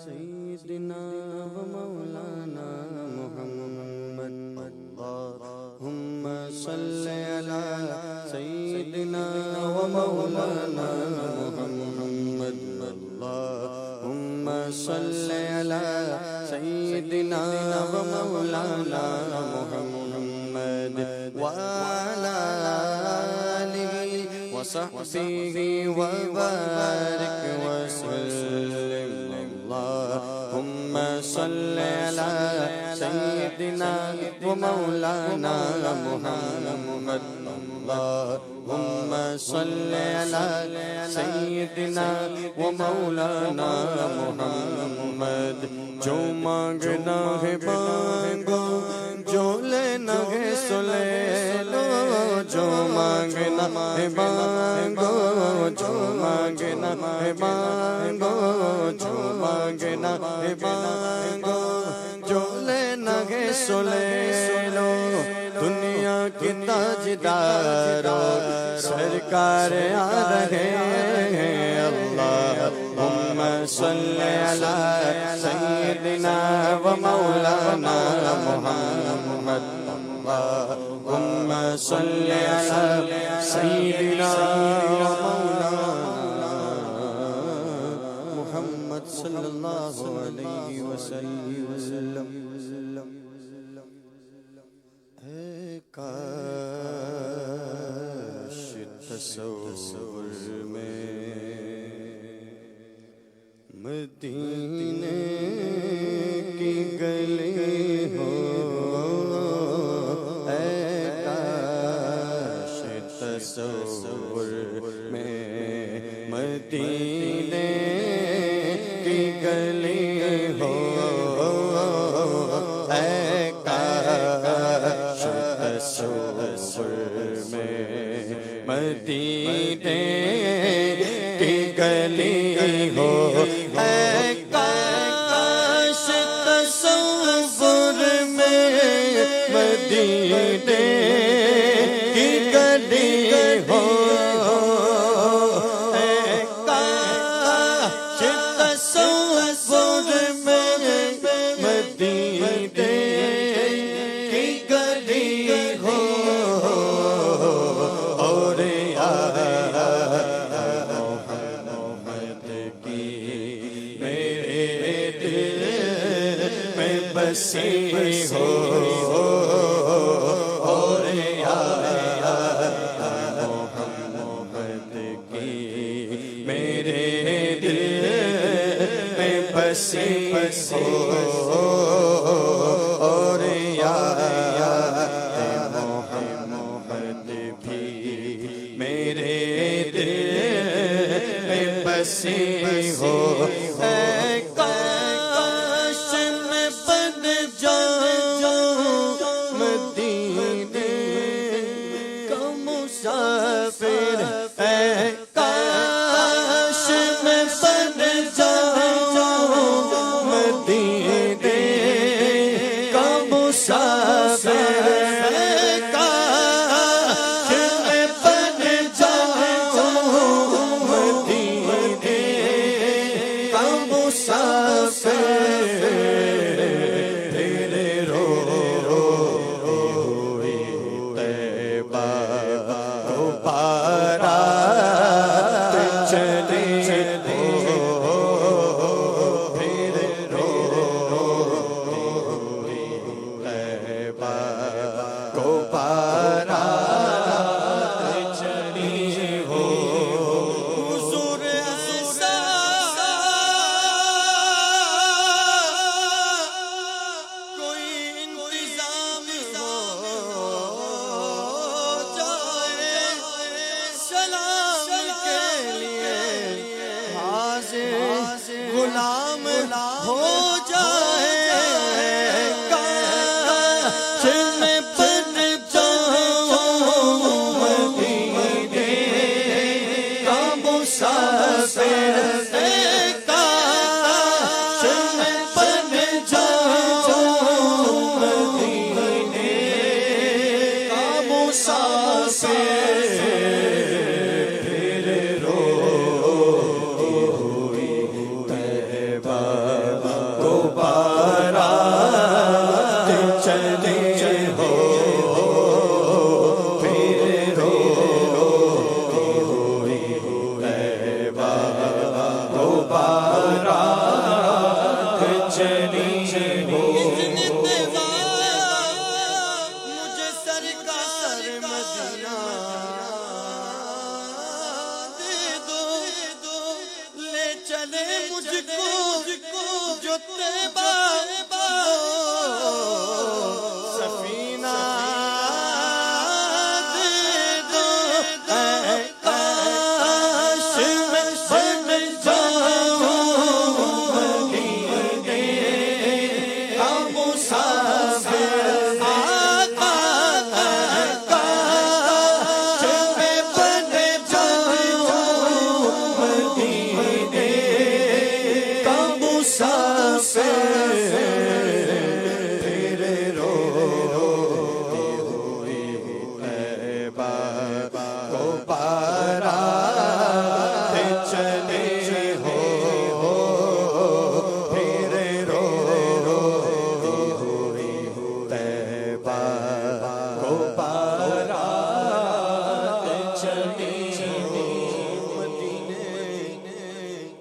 سيدنا ومولانا محمد اللهم صل على سيدنا ومولانا محمد اللهم صل على سيدنا ومولانا محمد وعلى آله وصحبه وبارك وسلم اللهم صل على سيدنا ومولانا محمد اللهم صل على سيدنا ومولانا محمد جو مانگنا ہے مانگو جو لینا ہے سو لے لو جو مانگنا ہے مانگو جو مانگنا ہے مانگو جو مانگنا ہے مانگو جو لینا ہے سو لے لو دنیا کی تاجدارو سرکار آ رہے ہیں اللہم صل علی سیدنا و مولانا محمد اللہم صل علی سیدنا و مولانا محمد صلی اللہ علیہ وسلم کاش تصور میں مدینے کی گلی ہو اے کاش تصور میں مدینے کی گلی ہو اے کاش تصور میں مدینے کی گلی ہو اے کاش تصور میں مدینے کی گلی ہو اے کاش تصور میں مدینے کی گلی ہو اور بسی ہو اور محمد کی میرے دل میں بسی ہو اور محمد بھی میرے دل میں بسی ہو مسافر اے کاش میں بن جاؤں مدینے کا مسافر اے کاش میں بن جاؤں مدینے کا مسافر تیرے روئی طیبہ بارات چلے ہو پھر روئی طیبہ کو بارات چلی ہو حضور ایسا کوئی انتظام ہو غلام ہو جائے کاش میں بن جاؤں مدینے کا مسافر اے کاش میں بن جاؤں مدینے کا مسافر پھر روئی طیبہ طیبہ سفینہ دے دو اے کاش میں بن جاؤں مدینے کا مسافر آقا کاش میں بن جاؤں مدینے کا مسافر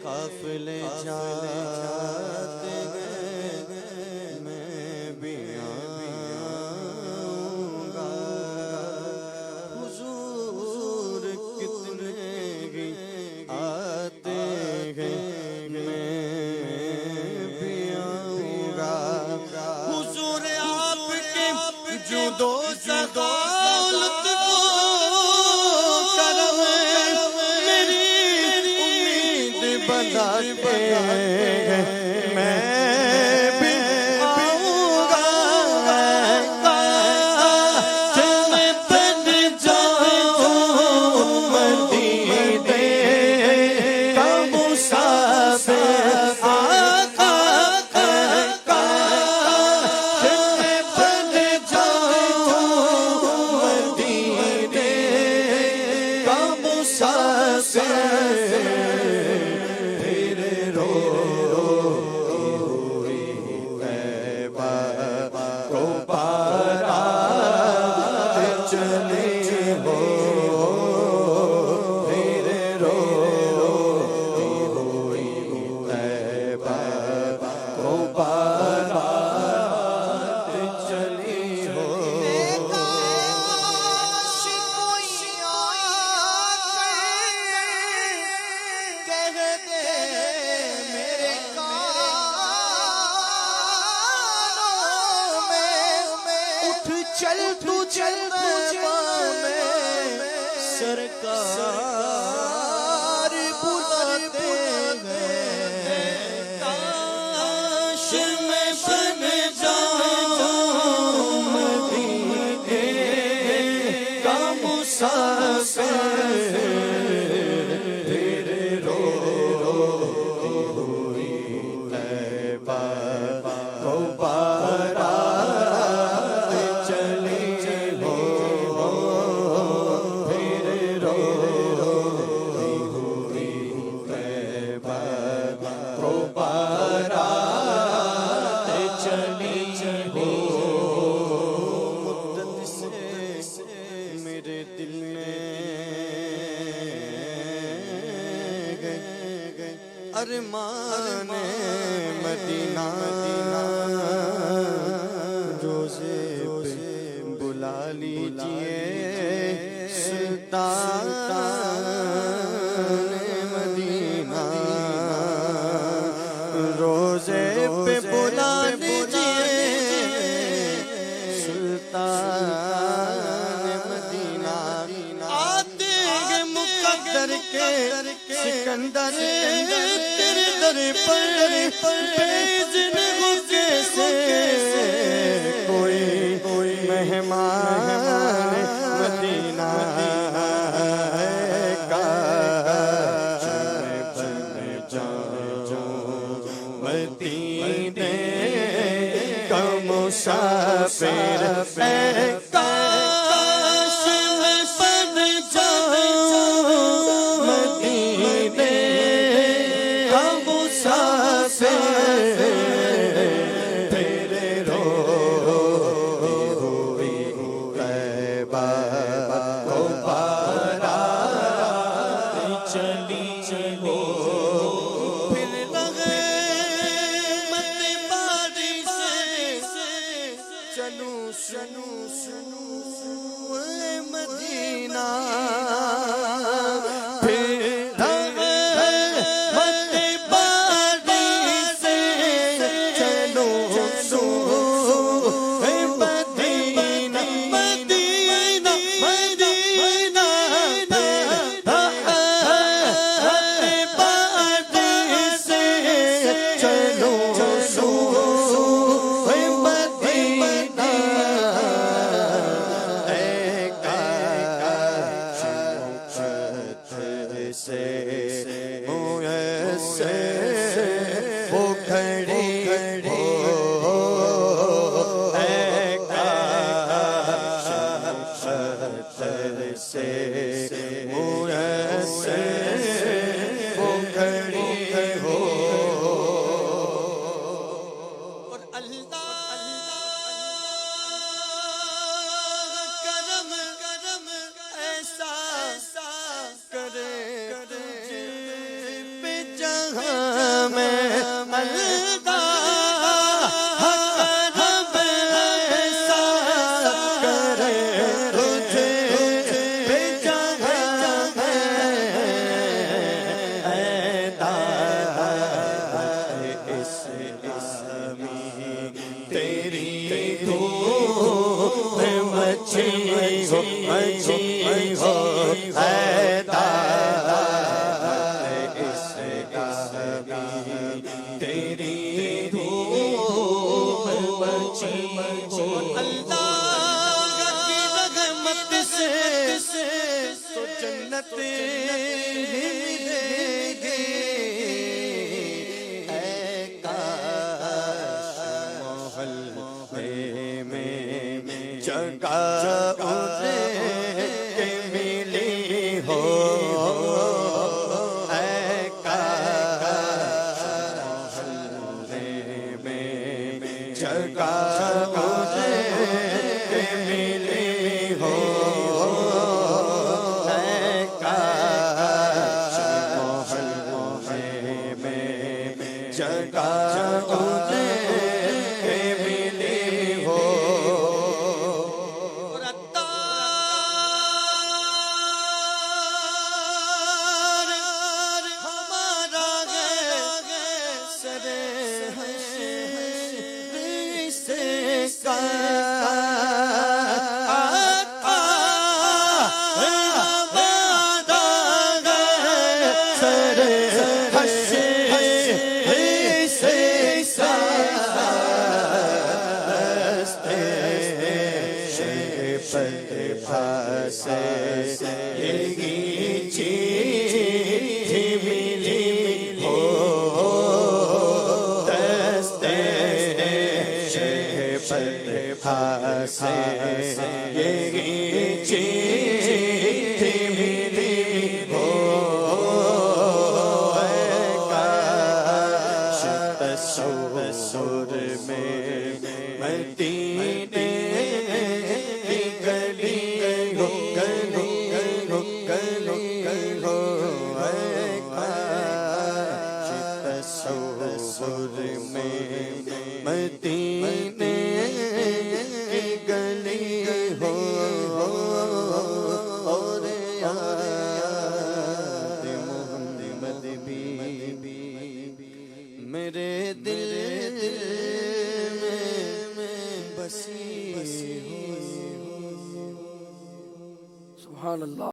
قافلے جاتے ہیں میں بھی آؤں گا حضور کتنے ہی آتے ہیں میں بھی آؤں گا حضور آپ کے جود و سخاوت بناتے ہیں میں بھی آؤں گا کاش میں بن جاؤں مدینے کا مسافر آقا کاش میں بن جاؤں مدینے کا مسافر چل تو چل سرکار بلاتے ہیں کاش میں بن جاؤں مدینے کا مسافر تیرے روتی ہوئی طیبہ کو ارمان مدینہ روزے پہ بلا لیجئے سلطان مدینہ روزے پہ بلا لیجئے سلطان مدینہ آتے ہیں مقدر کے سکندر تیرے در پر بیزن ہو کیسے کوئی مہمان مدینہ کاش میں بن جاؤں مدینے کا مسافر کاش میں بن جاؤں مدینے کا مسافر تیرے روتی ہوئی طیبہ کو بارات چلی ہو پھر لگے مت باری سے چلوں مدینہ پھر لگے مت باری سے کھڑی ہو اے کاش خطر سے میسر وہ کھڑی ہو اور اللہ کرم ایسا کرے تجھ پہ جہاں میں اللہ کرم ایسا کرے تجھ پہ جہاں میں اے دعوت اسلامی تیری دھوپ مچھی ہو اے دعوت اسلامی تیری دھوپ مچھی ہو اللہ کی رحمت سے تو جنت ملے گی اے کاش محلے میں جگہ اٹھے کہ ملی ہو اے کاش محلے میں جگہ اٹھے کہ ملی ہو اے کاش محلے میں جگہ اٹھے کہ ملی ہو تصور میں مدینے کی گلی ہو اے کاش تصور میں مدینے کی گلی ہو اور یاد محمد بھی میرے دل میں بسی ہو سبحان اللہ.